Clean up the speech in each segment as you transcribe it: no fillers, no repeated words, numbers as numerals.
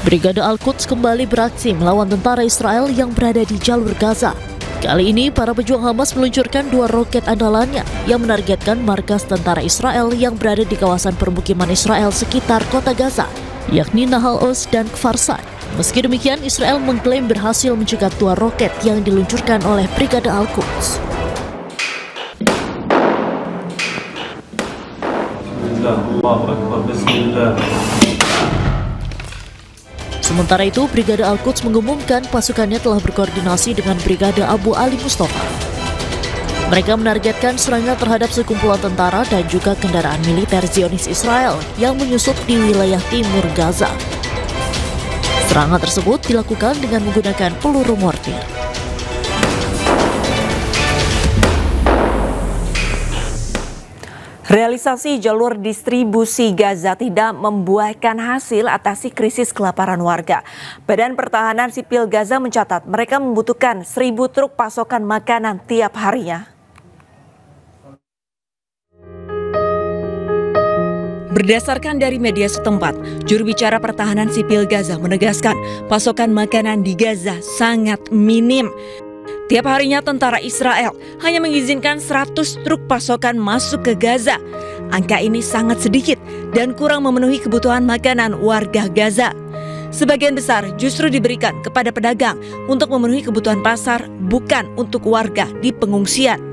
Brigade Al-Quds kembali beraksi melawan tentara Israel yang berada di jalur Gaza. Kali ini, para pejuang Hamas meluncurkan 2 roket andalannya yang menargetkan markas tentara Israel yang berada di kawasan permukiman Israel sekitar kota Gaza, yakni Nahal Oz dan Kfar Sa'd. Meski demikian, Israel mengklaim berhasil mencegat 2 roket yang diluncurkan oleh Brigade Al-Quds. Sementara itu, Brigade Al-Quds mengumumkan pasukannya telah berkoordinasi dengan Brigade Abu Ali Mustafa. Mereka menargetkan serangan terhadap sekumpulan tentara dan juga kendaraan militer Zionis Israel yang menyusup di wilayah timur Gaza. Serangan tersebut dilakukan dengan menggunakan peluru mortir. Realisasi jalur distribusi Gaza tidak membuahkan hasil atasi krisis kelaparan warga. Badan Pertahanan Sipil Gaza mencatat mereka membutuhkan 1.000 truk pasokan makanan tiap harinya. Berdasarkan dari media setempat, juru bicara Pertahanan Sipil Gaza menegaskan pasokan makanan di Gaza sangat minim. Tiap harinya tentara Israel hanya mengizinkan 100 truk pasokan masuk ke Gaza. Angka ini sangat sedikit dan kurang memenuhi kebutuhan makanan warga Gaza. Sebagian besar justru diberikan kepada pedagang untuk memenuhi kebutuhan pasar, bukan untuk warga di pengungsian.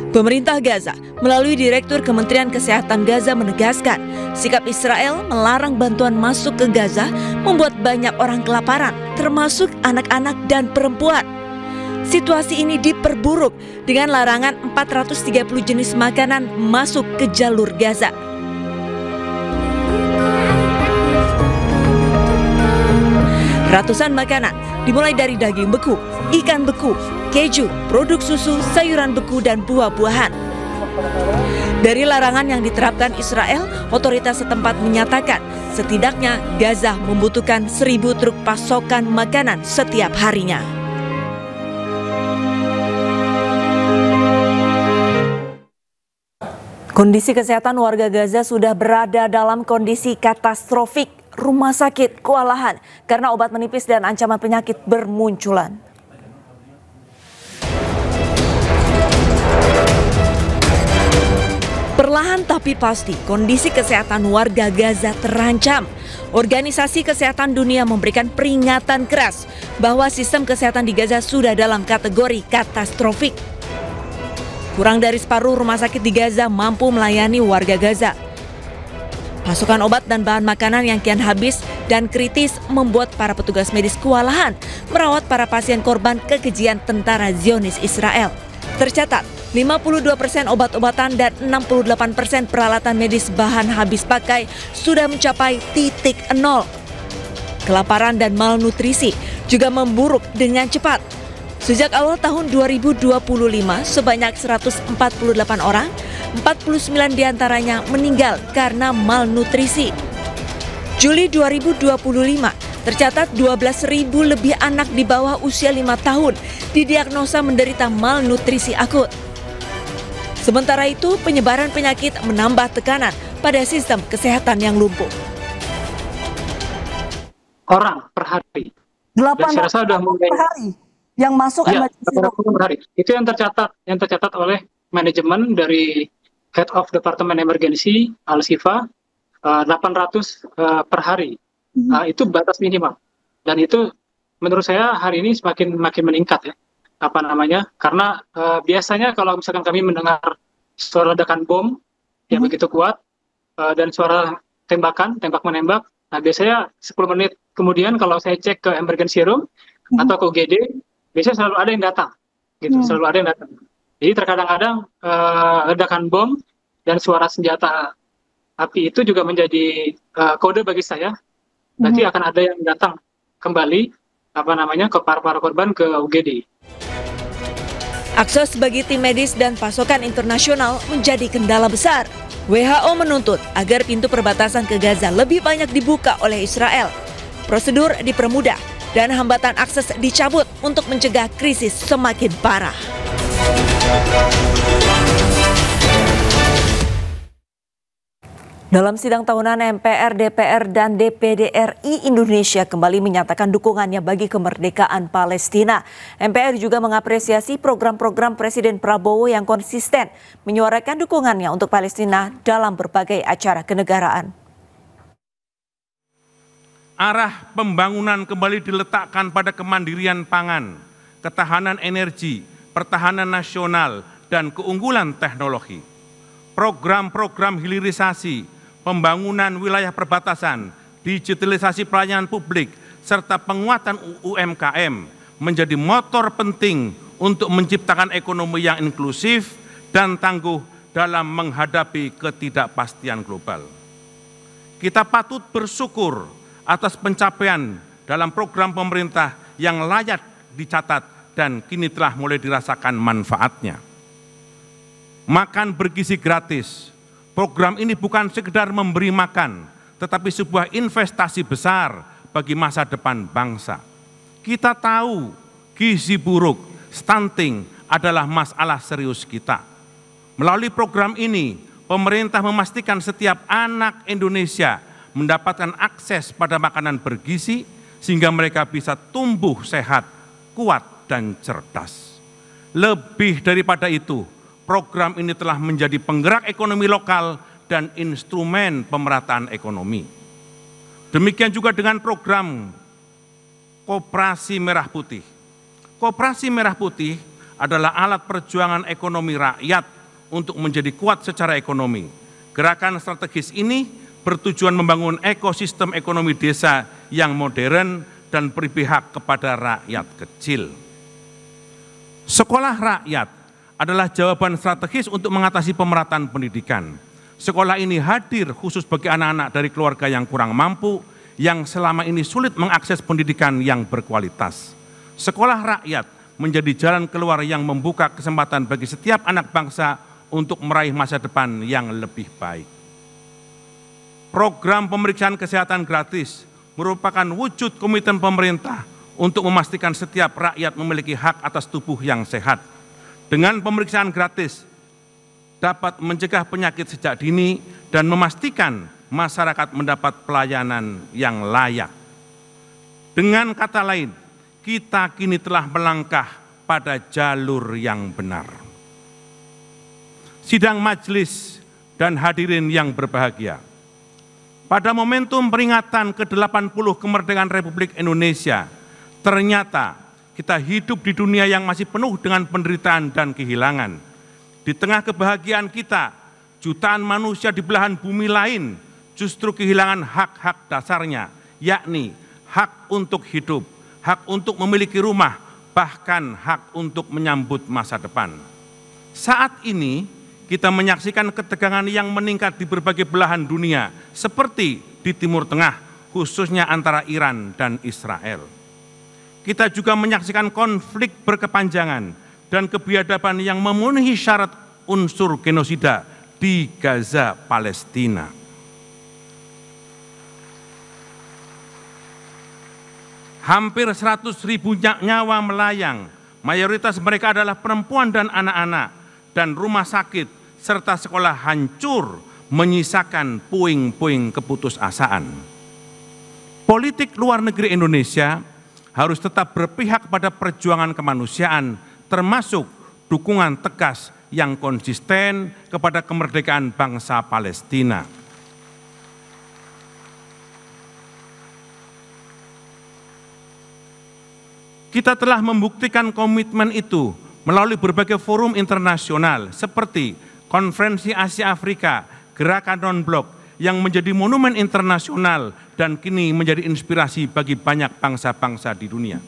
Pemerintah Gaza melalui Direktur Kementerian Kesehatan Gaza menegaskan sikap Israel melarang bantuan masuk ke Gaza membuat banyak orang kelaparan, termasuk anak-anak dan perempuan. Situasi ini diperburuk dengan larangan 430 jenis makanan masuk ke jalur Gaza. Ratusan makanan dimulai dari daging beku, ikan beku, keju, produk susu, sayuran beku, dan buah-buahan. Dari larangan yang diterapkan Israel, otoritas setempat menyatakan setidaknya Gaza membutuhkan 1.000 truk pasokan makanan setiap harinya. Kondisi kesehatan warga Gaza sudah berada dalam kondisi katastrofik. Rumah sakit kewalahan karena obat menipis dan ancaman penyakit bermunculan. Perlahan tapi pasti, kondisi kesehatan warga Gaza terancam. Organisasi Kesehatan Dunia memberikan peringatan keras bahwa sistem kesehatan di Gaza sudah dalam kategori katastrofik. Kurang dari separuh rumah sakit di Gaza mampu melayani warga Gaza. Pasokan obat dan bahan makanan yang kian habis dan kritis membuat para petugas medis kewalahan merawat para pasien korban kekejian tentara Zionis Israel. Tercatat, 52% obat-obatan dan 68% peralatan medis bahan habis pakai sudah mencapai titik nol. Kelaparan dan malnutrisi juga memburuk dengan cepat. Sejak awal tahun 2025, sebanyak 148 orang, 49 diantaranya meninggal karena malnutrisi. Juli 2025, tercatat 12.000 lebih anak di bawah usia 5 tahun didiagnosa menderita malnutrisi akut. Sementara itu, penyebaran penyakit menambah tekanan pada sistem kesehatan yang lumpuh. Orang per hari. 8 orang per hari yang masuk emergency room per hari. Itu yang tercatat oleh manajemen dari Head of Department Emergency Al-Sifa, 800 per hari. Itu batas minimal. Dan itu menurut saya hari ini makin meningkat ya. Karena biasanya kalau misalkan kami mendengar suara ledakan bom yang begitu kuat dan suara tembak menembak, nah biasanya 10 menit kemudian kalau saya cek ke emergency room atau ke UGD, biasanya selalu ada yang datang, gitu, selalu ada yang datang. Jadi terkadang-kadang ledakan bom dan suara senjata api itu juga menjadi kode bagi saya. Nanti akan ada yang datang kembali ke para korban ke UGD. Akses bagi tim medis dan pasokan internasional menjadi kendala besar. WHO menuntut agar pintu perbatasan ke Gaza lebih banyak dibuka oleh Israel. Prosedur dipermudah dan hambatan akses dicabut untuk mencegah krisis semakin parah. Dalam sidang tahunan MPR, DPR, dan DPD RI Indonesia kembali menyatakan dukungannya bagi kemerdekaan Palestina. MPR juga mengapresiasi program-program Presiden Prabowo yang konsisten menyuarakan dukungannya untuk Palestina dalam berbagai acara kenegaraan. Arah pembangunan kembali diletakkan pada kemandirian pangan, ketahanan energi, pertahanan nasional, dan keunggulan teknologi. Program-program hilirisasi, pembangunan wilayah perbatasan, digitalisasi pelayanan publik, serta penguatan UMKM menjadi motor penting untuk menciptakan ekonomi yang inklusif dan tangguh dalam menghadapi ketidakpastian global. Kita patut bersyukur atas pencapaian dalam program pemerintah yang layak dicatat dan kini telah mulai dirasakan manfaatnya. Makan bergizi gratis. Program ini bukan sekedar memberi makan, tetapi sebuah investasi besar bagi masa depan bangsa. Kita tahu gizi buruk, stunting adalah masalah serius kita. Melalui program ini, pemerintah memastikan setiap anak Indonesia mendapatkan akses pada makanan bergizi sehingga mereka bisa tumbuh sehat, kuat, dan cerdas. Lebih daripada itu, program ini telah menjadi penggerak ekonomi lokal dan instrumen pemerataan ekonomi. Demikian juga dengan program Koperasi Merah Putih. Koperasi Merah Putih adalah alat perjuangan ekonomi rakyat untuk menjadi kuat secara ekonomi. Gerakan strategis ini bertujuan membangun ekosistem ekonomi desa yang modern dan berpihak kepada rakyat kecil. Sekolah rakyat adalah jawaban strategis untuk mengatasi pemerataan pendidikan. Sekolah ini hadir khusus bagi anak-anak dari keluarga yang kurang mampu, yang selama ini sulit mengakses pendidikan yang berkualitas. Sekolah rakyat menjadi jalan keluar yang membuka kesempatan bagi setiap anak bangsa untuk meraih masa depan yang lebih baik. Program pemeriksaan kesehatan gratis merupakan wujud komitmen pemerintah untuk memastikan setiap rakyat memiliki hak atas tubuh yang sehat. Dengan pemeriksaan gratis dapat mencegah penyakit sejak dini dan memastikan masyarakat mendapat pelayanan yang layak. Dengan kata lain, kita kini telah melangkah pada jalur yang benar. Sidang majelis dan hadirin yang berbahagia, pada momentum peringatan ke-80 kemerdekaan Republik Indonesia, ternyata kita hidup di dunia yang masih penuh dengan penderitaan dan kehilangan. Di tengah kebahagiaan kita, jutaan manusia di belahan bumi lain justru kehilangan hak-hak dasarnya, yakni hak untuk hidup, hak untuk memiliki rumah, bahkan hak untuk menyambut masa depan. Saat ini, kita menyaksikan ketegangan yang meningkat di berbagai belahan dunia, seperti di Timur Tengah, khususnya antara Iran dan Israel. Kita juga menyaksikan konflik berkepanjangan dan kebiadaban yang memenuhi syarat unsur genosida di Gaza, Palestina. Hampir 100.000 nyawa melayang, mayoritas mereka adalah perempuan dan anak-anak, dan rumah sakit serta sekolah hancur menyisakan puing-puing keputusasaan. Politik luar negeri Indonesia harus tetap berpihak pada perjuangan kemanusiaan, termasuk dukungan tegas yang konsisten kepada kemerdekaan bangsa Palestina. Kita telah membuktikan komitmen itu melalui berbagai forum internasional seperti Konferensi Asia Afrika, Gerakan Non-Blok yang menjadi monumen internasional dan kini menjadi inspirasi bagi banyak bangsa-bangsa di dunia.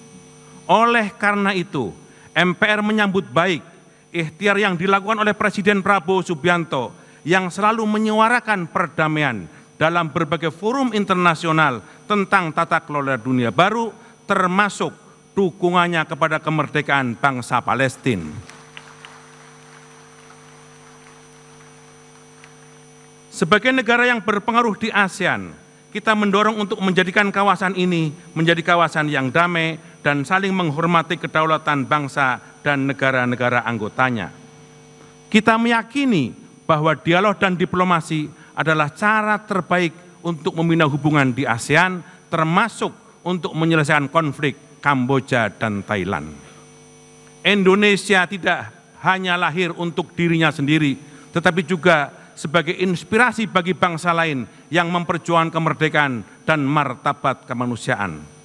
Oleh karena itu, MPR menyambut baik ikhtiar yang dilakukan oleh Presiden Prabowo Subianto yang selalu menyuarakan perdamaian dalam berbagai forum internasional tentang tata kelola dunia baru, termasuk dukungannya kepada kemerdekaan bangsa Palestina. Sebagai negara yang berpengaruh di ASEAN, kita mendorong untuk menjadikan kawasan ini menjadi kawasan yang damai dan saling menghormati kedaulatan bangsa dan negara-negara anggotanya. Kita meyakini bahwa dialog dan diplomasi adalah cara terbaik untuk membina hubungan di ASEAN, termasuk untuk menyelesaikan konflik Kamboja dan Thailand. Indonesia tidak hanya lahir untuk dirinya sendiri, tetapi juga sebagai inspirasi bagi bangsa lain yang memperjuangkan kemerdekaan dan martabat kemanusiaan.